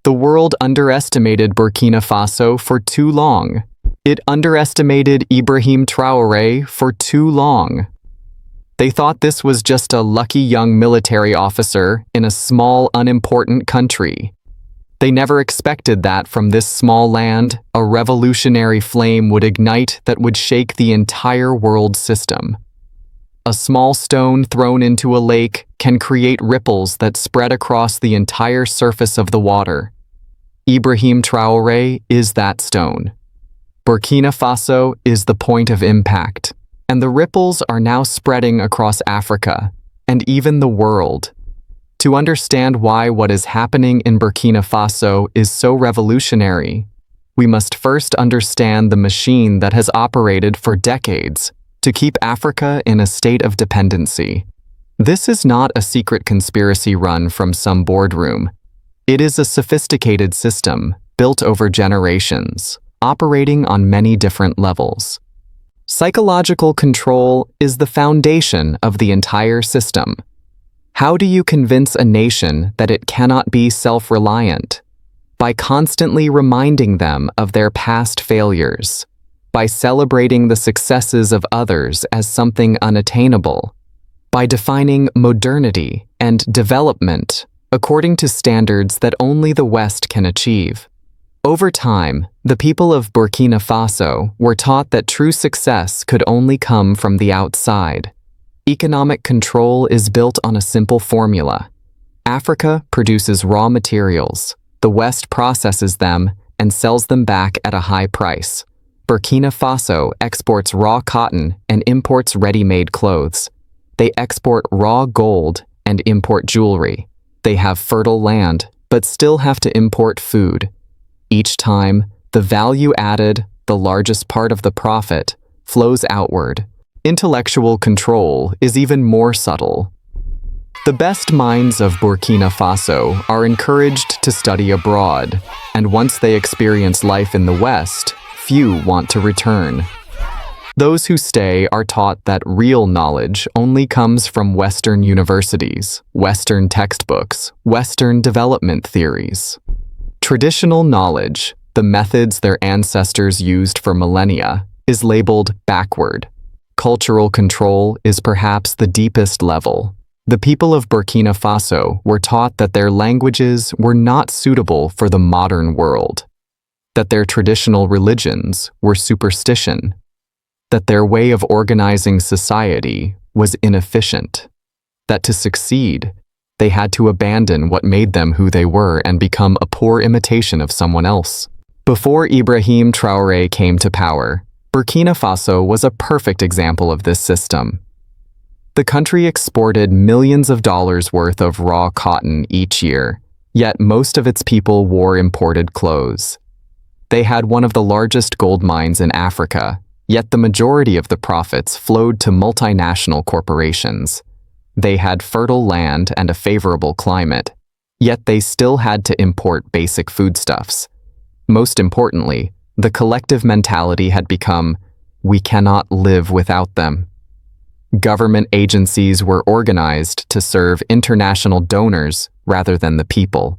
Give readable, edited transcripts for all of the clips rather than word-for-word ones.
The world underestimated Burkina Faso for too long. It underestimated Ibrahim Traoré for too long. They thought this was just a lucky young military officer in a small, unimportant country. They never expected that from this small land, a revolutionary flame would ignite that would shake the entire world system. A small stone thrown into a lake can create ripples that spread across the entire surface of the water. Ibrahim Traoré is that stone. Burkina Faso is the point of impact, and the ripples are now spreading across Africa and even the world. To understand why what is happening in Burkina Faso is so revolutionary, we must first understand the machine that has operated for decades to keep Africa in a state of dependency. This is not a secret conspiracy run from some boardroom. It is a sophisticated system built over generations, operating on many different levels. Psychological control is the foundation of the entire system. How do you convince a nation that it cannot be self-reliant? By constantly reminding them of their past failures, by celebrating the successes of others as something unattainable, by defining modernity and development according to standards that only the West can achieve. Over time, the people of Burkina Faso were taught that true success could only come from the outside. Economic control is built on a simple formula. Africa produces raw materials, the West processes them and sells them back at a high price. Burkina Faso exports raw cotton and imports ready-made clothes. They export raw gold and import jewelry. They have fertile land, but still have to import food. Each time, the value added, the largest part of the profit, flows outward. Intellectual control is even more subtle. The best minds of Burkina Faso are encouraged to study abroad, and once they experience life in the West, few want to return. Those who stay are taught that real knowledge only comes from Western universities, Western textbooks, Western development theories. Traditional knowledge, the methods their ancestors used for millennia, is labeled backward. Cultural control is perhaps the deepest level. The people of Burkina Faso were taught that their languages were not suitable for the modern world, that their traditional religions were superstition, that their way of organizing society was inefficient, that to succeed, they had to abandon what made them who they were and become a poor imitation of someone else. Before Ibrahim Traoré came to power, Burkina Faso was a perfect example of this system. The country exported millions of dollars worth of raw cotton each year, yet most of its people wore imported clothes. They had one of the largest gold mines in Africa, yet the majority of the profits flowed to multinational corporations. They had fertile land and a favorable climate, yet they still had to import basic foodstuffs. Most importantly, the collective mentality had become, we cannot live without them. Government agencies were organized to serve international donors rather than the people.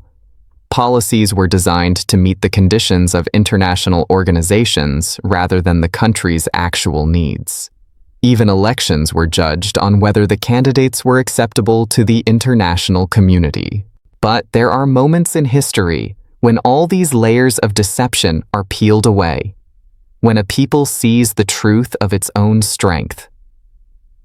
Policies were designed to meet the conditions of international organizations rather than the country's actual needs. Even elections were judged on whether the candidates were acceptable to the international community. But there are moments in history when all these layers of deception are peeled away, when a people sees the truth of its own strength.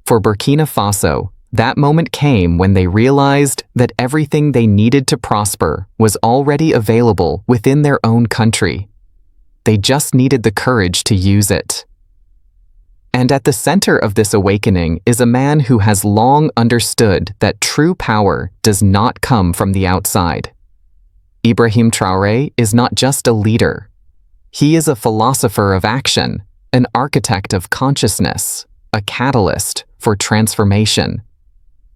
For Burkina Faso, that moment came when they realized that everything they needed to prosper was already available within their own country. They just needed the courage to use it. And at the center of this awakening is a man who has long understood that true power does not come from the outside. Ibrahim Traoré is not just a leader. He is a philosopher of action, an architect of consciousness, a catalyst for transformation.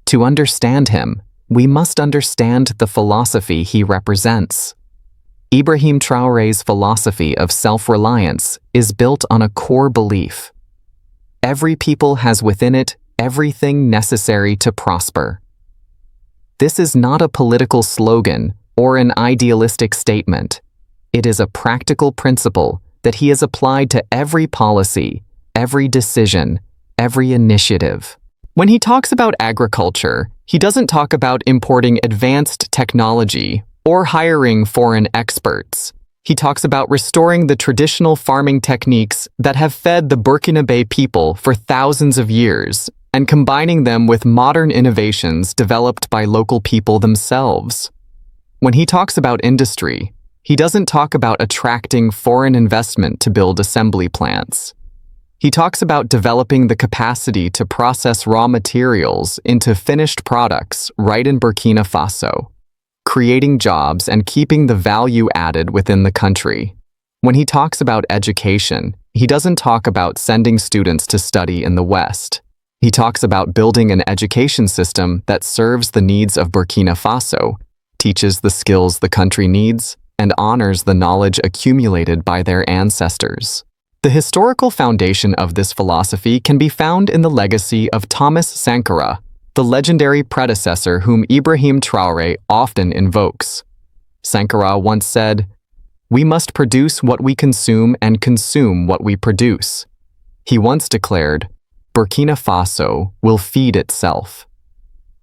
To understand him, we must understand the philosophy he represents. Ibrahim Traoré's philosophy of self-reliance is built on a core belief. Every people has within it everything necessary to prosper. This is not a political slogan, or an idealistic statement. It is a practical principle that he has applied to every policy, every decision, every initiative. When he talks about agriculture, he doesn't talk about importing advanced technology or hiring foreign experts. He talks about restoring the traditional farming techniques that have fed the Burkinabe people for thousands of years and combining them with modern innovations developed by local people themselves. When he talks about industry, he doesn't talk about attracting foreign investment to build assembly plants. He talks about developing the capacity to process raw materials into finished products right in Burkina Faso, creating jobs and keeping the value added within the country. When he talks about education, he doesn't talk about sending students to study in the West. He talks about building an education system that serves the needs of Burkina Faso, teaches the skills the country needs, and honors the knowledge accumulated by their ancestors. The historical foundation of this philosophy can be found in the legacy of Thomas Sankara, the legendary predecessor whom Ibrahim Traoré often invokes. Sankara once said, "We must produce what we consume and consume what we produce." He once declared, "Burkina Faso will feed itself."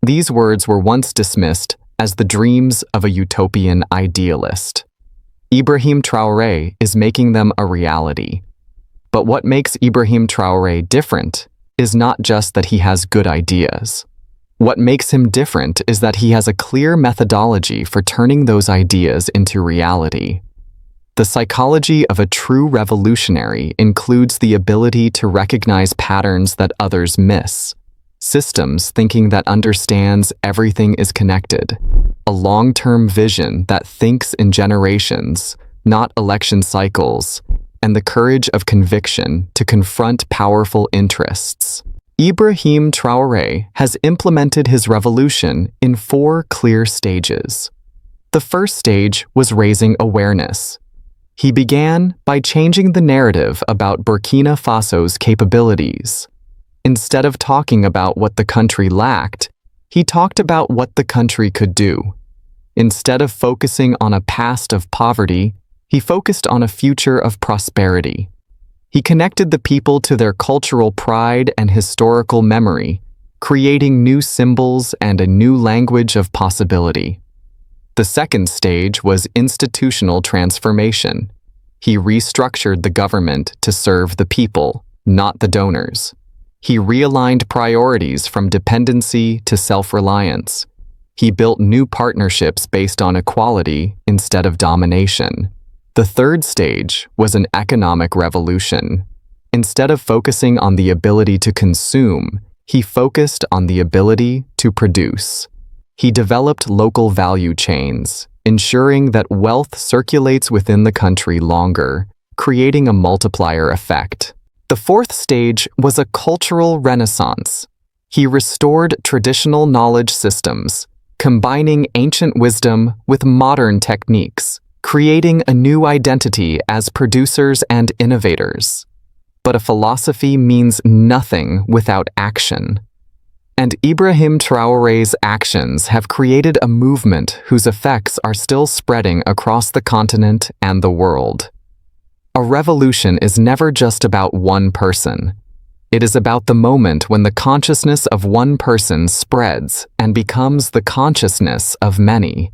These words were once dismissed as the dreams of a utopian idealist. Ibrahim Traoré is making them a reality. But what makes Ibrahim Traoré different is not just that he has good ideas. What makes him different is that he has a clear methodology for turning those ideas into reality. The psychology of a true revolutionary includes the ability to recognize patterns that others miss, systems thinking that understands everything is connected, a long-term vision that thinks in generations, not election cycles, and the courage of conviction to confront powerful interests. Ibrahim Traoré has implemented his revolution in 4 clear stages. The first stage was raising awareness. He began by changing the narrative about Burkina Faso's capabilities. Instead of talking about what the country lacked, he talked about what the country could do. Instead of focusing on a past of poverty, he focused on a future of prosperity. He connected the people to their cultural pride and historical memory, creating new symbols and a new language of possibility. The second stage was institutional transformation. He restructured the government to serve the people, not the donors. He realigned priorities from dependency to self-reliance. He built new partnerships based on equality instead of domination. The third stage was an economic revolution. Instead of focusing on the ability to consume, he focused on the ability to produce. He developed local value chains, ensuring that wealth circulates within the country longer, creating a multiplier effect. The fourth stage was a cultural renaissance. He restored traditional knowledge systems, combining ancient wisdom with modern techniques, creating a new identity as producers and innovators. But a philosophy means nothing without action. And Ibrahim Traoré's actions have created a movement whose effects are still spreading across the continent and the world. A revolution is never just about one person. It is about the moment when the consciousness of one person spreads and becomes the consciousness of many.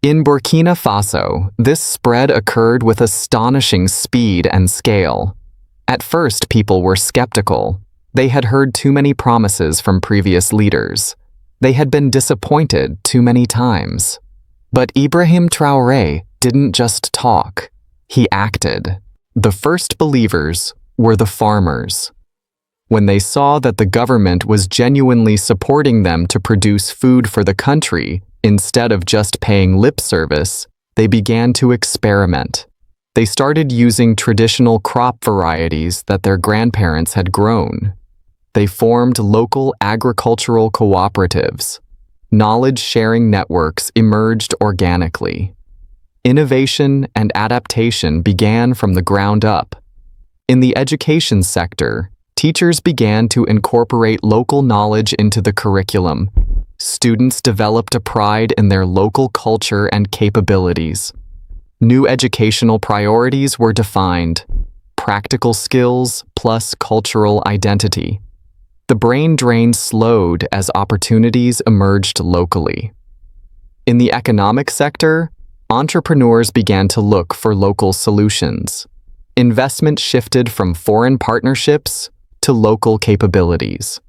In Burkina Faso, this spread occurred with astonishing speed and scale. At first, people were skeptical. They had heard too many promises from previous leaders. They had been disappointed too many times. But Ibrahim Traoré didn't just talk. He acted. The first believers were the farmers. When they saw that the government was genuinely supporting them to produce food for the country, instead of just paying lip service, they began to experiment. They started using traditional crop varieties that their grandparents had grown. They formed local agricultural cooperatives. Knowledge-sharing networks emerged organically. Innovation and adaptation began from the ground up. In the education sector, teachers began to incorporate local knowledge into the curriculum. Students developed a pride in their local culture and capabilities. New educational priorities were defined: practical skills plus cultural identity. The brain drain slowed as opportunities emerged locally. In the economic sector, entrepreneurs began to look for local solutions. Investment shifted from foreign partnerships to local capabilities.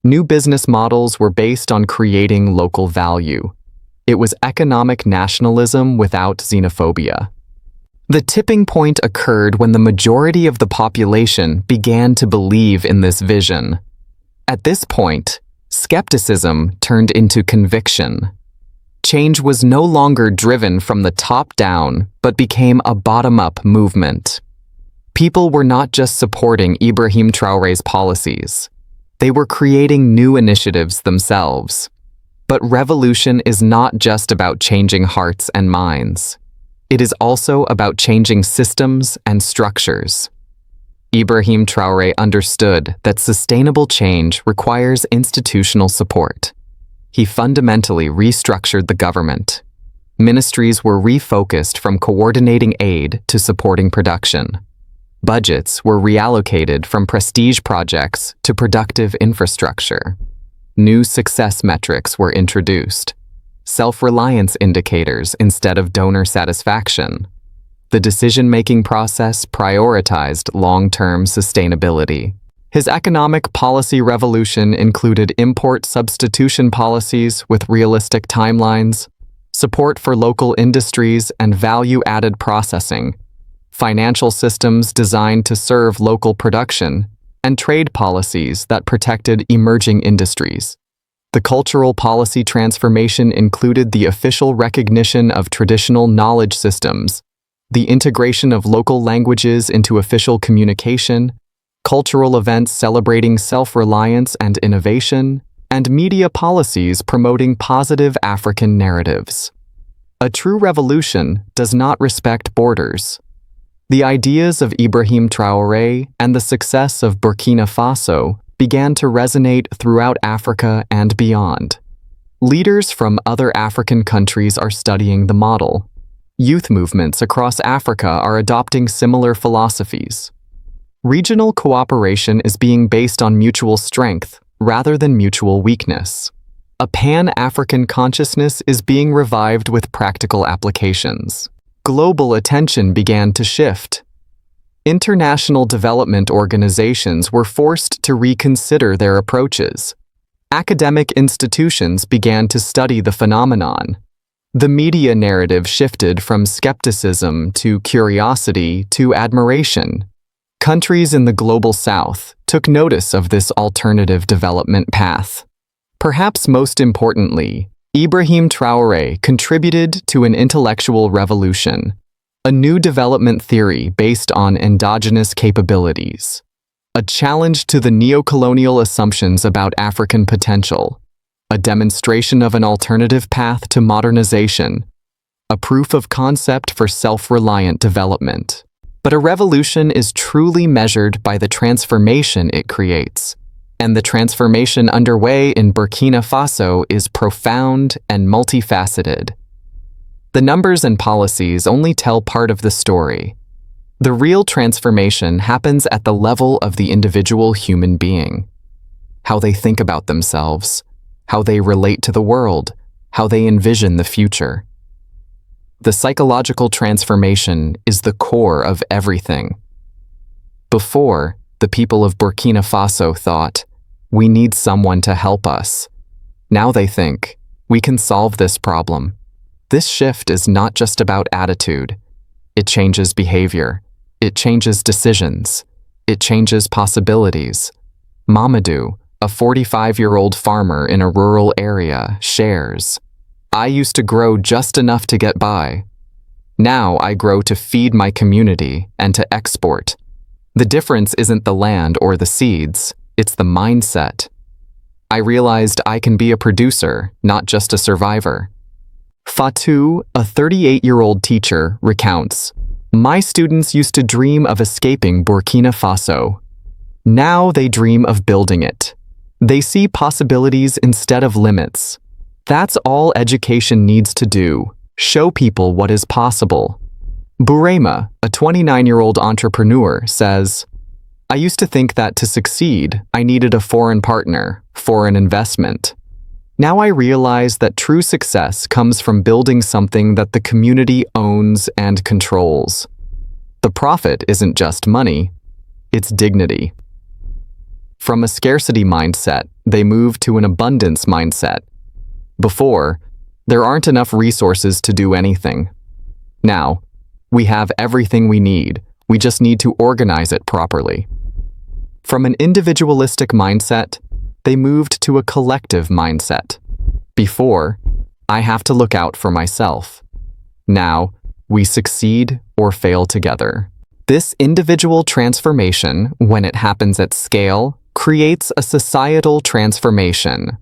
New business models were based on creating local value. It was economic nationalism without xenophobia. The tipping point occurred when the majority of the population began to believe in this vision. At this point, skepticism turned into conviction. Change was no longer driven from the top down, but became a bottom-up movement. People were not just supporting Ibrahim Traoré's policies. They were creating new initiatives themselves. But revolution is not just about changing hearts and minds. It is also about changing systems and structures. Ibrahim Traoré understood that sustainable change requires institutional support. He fundamentally restructured the government. Ministries were refocused from coordinating aid to supporting production. Budgets were reallocated from prestige projects to productive infrastructure. New success metrics were introduced. Self-reliance indicators instead of donor satisfaction. The decision-making process prioritized long-term sustainability. His economic policy revolution included import substitution policies with realistic timelines, support for local industries and value-added processing, financial systems designed to serve local production, and trade policies that protected emerging industries. The cultural policy transformation included the official recognition of traditional knowledge systems, the integration of local languages into official communication, cultural events celebrating self-reliance and innovation, and media policies promoting positive African narratives. A true revolution does not respect borders. The ideas of Ibrahim Traoré and the success of Burkina Faso began to resonate throughout Africa and beyond. Leaders from other African countries are studying the model. Youth movements across Africa are adopting similar philosophies. Regional cooperation is being based on mutual strength rather than mutual weakness. A Pan-African consciousness is being revived with practical applications. Global attention began to shift. International development organizations were forced to reconsider their approaches. Academic institutions began to study the phenomenon. The media narrative shifted from skepticism to curiosity to admiration. Countries in the Global South took notice of this alternative development path. Perhaps most importantly, Ibrahim Traoré contributed to an intellectual revolution, a new development theory based on endogenous capabilities, a challenge to the neocolonial assumptions about African potential, a demonstration of an alternative path to modernization, a proof of concept for self-reliant development. But a revolution is truly measured by the transformation it creates. And the transformation underway in Burkina Faso is profound and multifaceted. The numbers and policies only tell part of the story. The real transformation happens at the level of the individual human being. How they think about themselves, how they relate to the world, how they envision the future. The psychological transformation is the core of everything. Before, the people of Burkina Faso thought, "We need someone to help us." Now they think, "We can solve this problem." This shift is not just about attitude. It changes behavior. It changes decisions. It changes possibilities. Mamadou, a 45-year-old farmer in a rural area, shares, "I used to grow just enough to get by. Now I grow to feed my community and to export. The difference isn't the land or the seeds. It's the mindset. I realized I can be a producer, not just a survivor." Fatou, a 38-year-old teacher, recounts, "My students used to dream of escaping Burkina Faso. Now they dream of building it. They see possibilities instead of limits. That's all education needs to do, show people what is possible. Burema, a 29-year-old entrepreneur, says, "I used to think that to succeed, I needed a foreign partner, foreign investment. Now I realize that true success comes from building something that the community owns and controls. The profit isn't just money, it's dignity." From a scarcity mindset, they move to an abundance mindset. Before, there aren't enough resources to do anything. Now, we have everything we need, we just need to organize it properly. From an individualistic mindset, they moved to a collective mindset. Before, I have to look out for myself. Now, we succeed or fail together. This individual transformation, when it happens at scale, creates a societal transformation.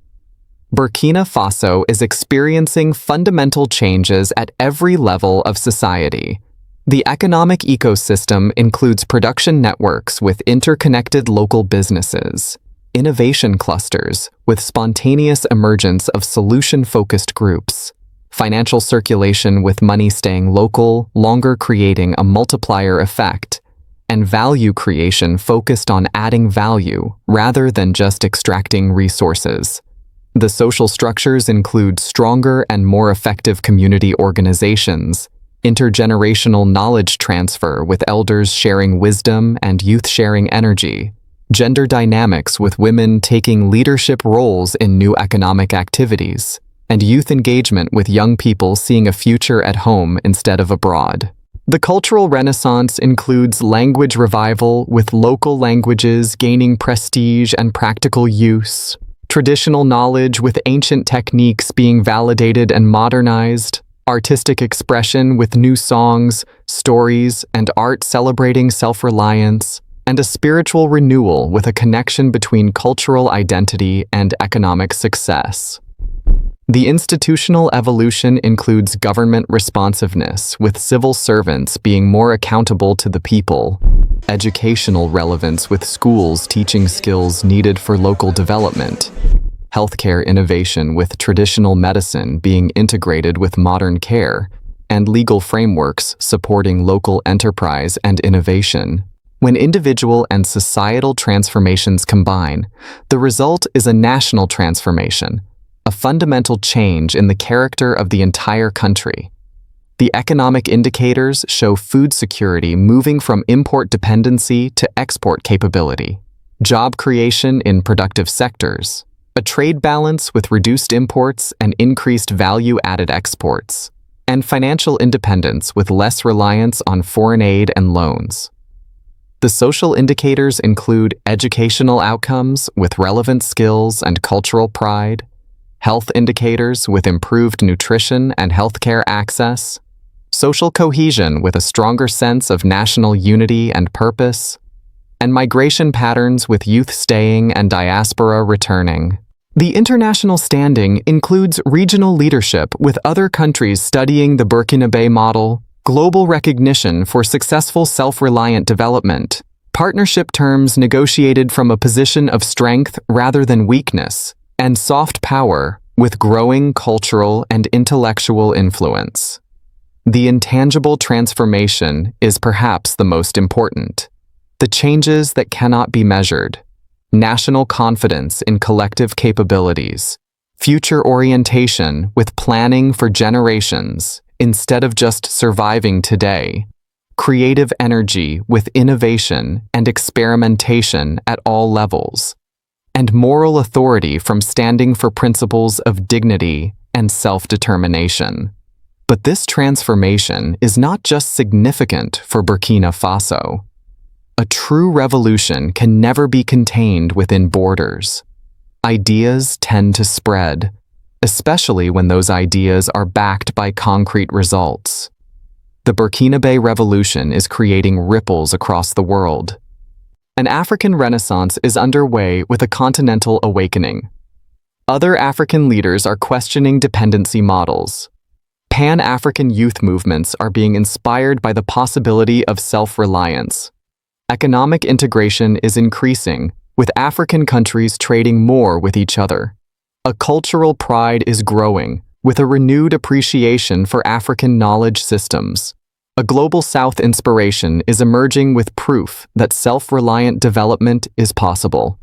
Burkina Faso is experiencing fundamental changes at every level of society. The economic ecosystem includes production networks with interconnected local businesses, innovation clusters with spontaneous emergence of solution-focused groups, financial circulation with money staying local, longer creating a multiplier effect, and value creation focused on adding value rather than just extracting resources. The social structures include stronger and more effective community organizations, intergenerational knowledge transfer with elders sharing wisdom and youth sharing energy, gender dynamics with women taking leadership roles in new economic activities, and youth engagement with young people seeing a future at home instead of abroad. The cultural renaissance includes language revival with local languages gaining prestige and practical use, traditional knowledge with ancient techniques being validated and modernized, artistic expression with new songs, stories, and art celebrating self-reliance, and a spiritual renewal with a connection between cultural identity and economic success. The institutional evolution includes government responsiveness, with civil servants being more accountable to the people, educational relevance with schools teaching skills needed for local development, healthcare innovation with traditional medicine being integrated with modern care, and legal frameworks supporting local enterprise and innovation. When individual and societal transformations combine, the result is a national transformation, a fundamental change in the character of the entire country. The economic indicators show food security moving from import dependency to export capability, job creation in productive sectors, a trade balance with reduced imports and increased value-added exports, and financial independence with less reliance on foreign aid and loans. The social indicators include educational outcomes with relevant skills and cultural pride, health indicators with improved nutrition and healthcare access, social cohesion with a stronger sense of national unity and purpose, and migration patterns with youth staying and diaspora returning. The international standing includes regional leadership with other countries studying the Burkina Faso model, global recognition for successful self-reliant development, partnership terms negotiated from a position of strength rather than weakness, and soft power with growing cultural and intellectual influence. The intangible transformation is perhaps the most important. The changes that cannot be measured, national confidence in collective capabilities, future orientation with planning for generations instead of just surviving today, creative energy with innovation and experimentation at all levels, and moral authority from standing for principles of dignity and self-determination. But this transformation is not just significant for Burkina Faso. A true revolution can never be contained within borders. Ideas tend to spread, especially when those ideas are backed by concrete results. The Burkina Faso revolution is creating ripples across the world. An African renaissance is underway with a continental awakening. Other African leaders are questioning dependency models. Pan-African youth movements are being inspired by the possibility of self-reliance. Economic integration is increasing, with African countries trading more with each other. A cultural pride is growing, with a renewed appreciation for African knowledge systems. A global South inspiration is emerging with proof that self-reliant development is possible.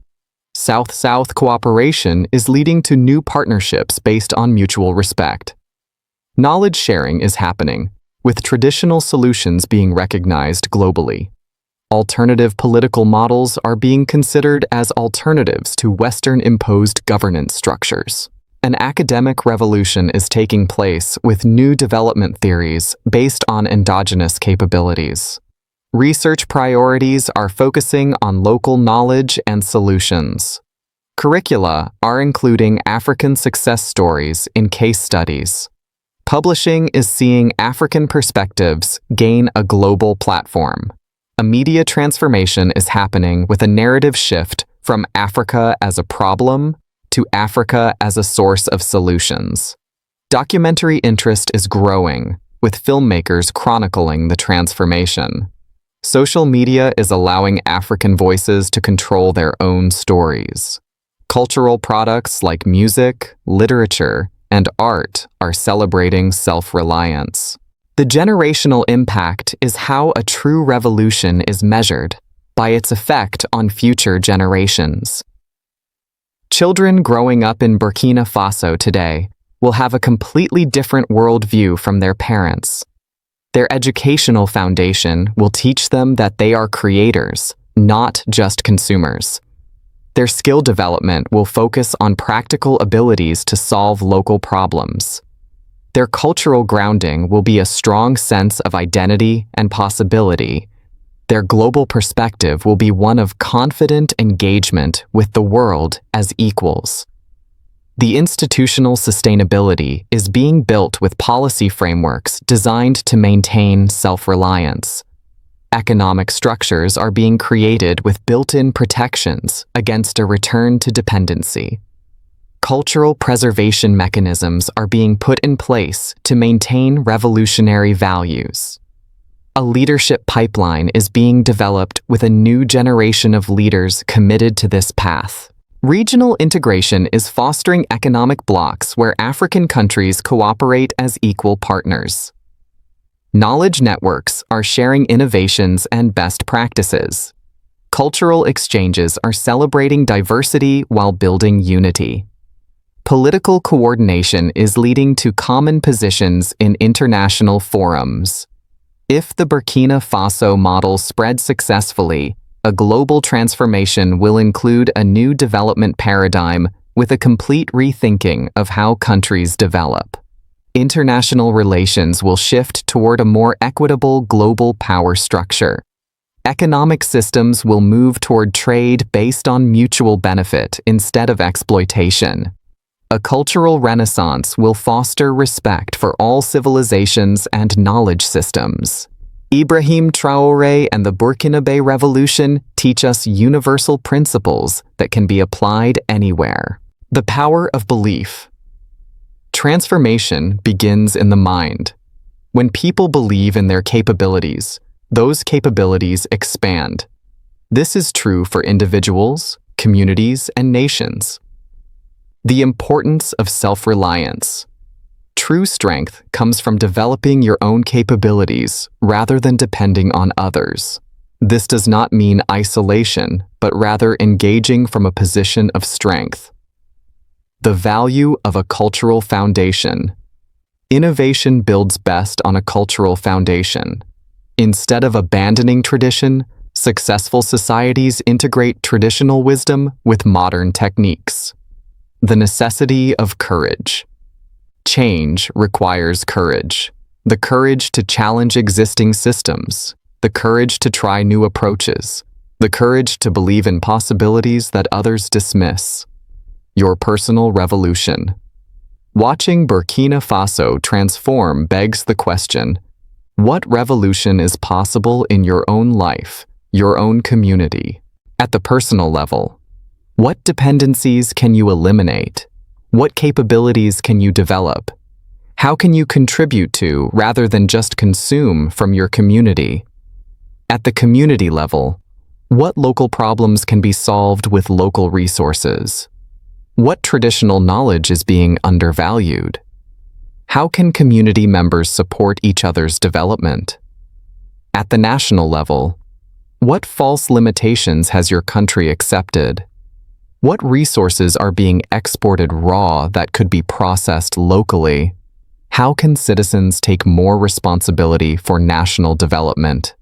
South-South cooperation is leading to new partnerships based on mutual respect. Knowledge sharing is happening, with traditional solutions being recognized globally. Alternative political models are being considered as alternatives to Western-imposed governance structures. An academic revolution is taking place with new development theories based on endogenous capabilities. Research priorities are focusing on local knowledge and solutions. Curricula are including African success stories in case studies. Publishing is seeing African perspectives gain a global platform. A media transformation is happening with a narrative shift from Africa as a problem to Africa as a source of solutions. Documentary interest is growing, with filmmakers chronicling the transformation. Social media is allowing African voices to control their own stories. Cultural products like music, literature, and art are celebrating self-reliance. The generational impact is how a true revolution is measured, by its effect on future generations. Children growing up in Burkina Faso today will have a completely different worldview from their parents. Their educational foundation will teach them that they are creators, not just consumers. Their skill development will focus on practical abilities to solve local problems. Their cultural grounding will be a strong sense of identity and possibility. Their global perspective will be one of confident engagement with the world as equals. The institutional sustainability is being built with policy frameworks designed to maintain self-reliance. Economic structures are being created with built-in protections against a return to dependency. Cultural preservation mechanisms are being put in place to maintain revolutionary values. A leadership pipeline is being developed with a new generation of leaders committed to this path. Regional integration is fostering economic blocs where African countries cooperate as equal partners. Knowledge networks are sharing innovations and best practices. Cultural exchanges are celebrating diversity while building unity. Political coordination is leading to common positions in international forums. If the Burkina Faso model spreads successfully, a global transformation will include a new development paradigm with a complete rethinking of how countries develop. International relations will shift toward a more equitable global power structure. Economic systems will move toward trade based on mutual benefit instead of exploitation. A cultural renaissance will foster respect for all civilizations and knowledge systems. Ibrahim Traoré and the Burkinabe Revolution teach us universal principles that can be applied anywhere. The power of belief. Transformation begins in the mind. When people believe in their capabilities, those capabilities expand. This is true for individuals, communities, and nations. The importance of self-reliance. True strength comes from developing your own capabilities rather than depending on others. This does not mean isolation, but rather engaging from a position of strength. The value of a cultural foundation. Innovation builds best on a cultural foundation. Instead of abandoning tradition, successful societies integrate traditional wisdom with modern techniques. The necessity of courage. Change requires courage. The courage to challenge existing systems. The courage to try new approaches. The courage to believe in possibilities that others dismiss. Your personal revolution. Watching Burkina Faso transform begs the question, what revolution is possible in your own life, your own community? At the personal level, what dependencies can you eliminate? What capabilities can you develop? How can you contribute to, rather than just consume, from your community? At the community level, what local problems can be solved with local resources? What traditional knowledge is being undervalued? How can community members support each other's development? At the national level, what false limitations has your country accepted? What resources are being exported raw that could be processed locally? How can citizens take more responsibility for national development?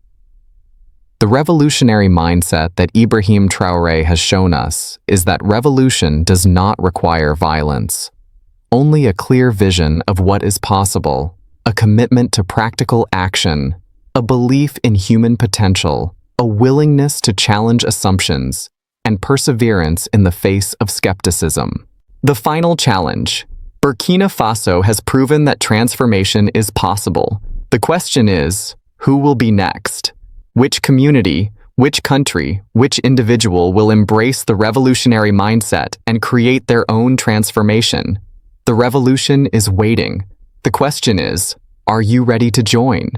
The revolutionary mindset that Ibrahim Traoré has shown us is that revolution does not require violence. Only a clear vision of what is possible, a commitment to practical action, a belief in human potential, a willingness to challenge assumptions, and perseverance in the face of skepticism. The final challenge. Burkina Faso has proven that transformation is possible. The question is, who will be next? Which community, which country, which individual will embrace the revolutionary mindset and create their own transformation? The revolution is waiting. The question is, are you ready to join?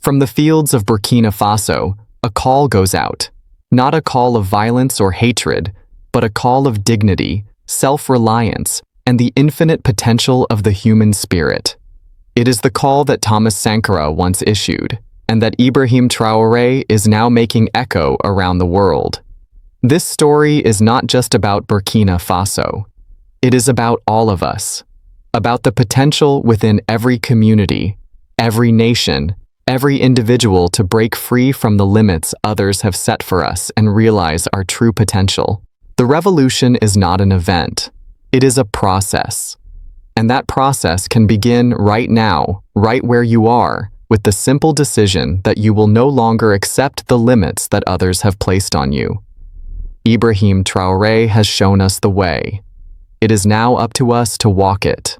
From the fields of Burkina Faso, a call goes out. Not a call of violence or hatred, but a call of dignity, self-reliance, and the infinite potential of the human spirit. It is the call that Thomas Sankara once issued, and that Ibrahim Traoré is now making echo around the world. This story is not just about Burkina Faso. It is about all of us, about the potential within every community, every nation, every individual to break free from the limits others have set for us and realize our true potential. The revolution is not an event. It is a process. And that process can begin right now, right where you are, with the simple decision that you will no longer accept the limits that others have placed on you. Ibrahim Traoré has shown us the way. It is now up to us to walk it.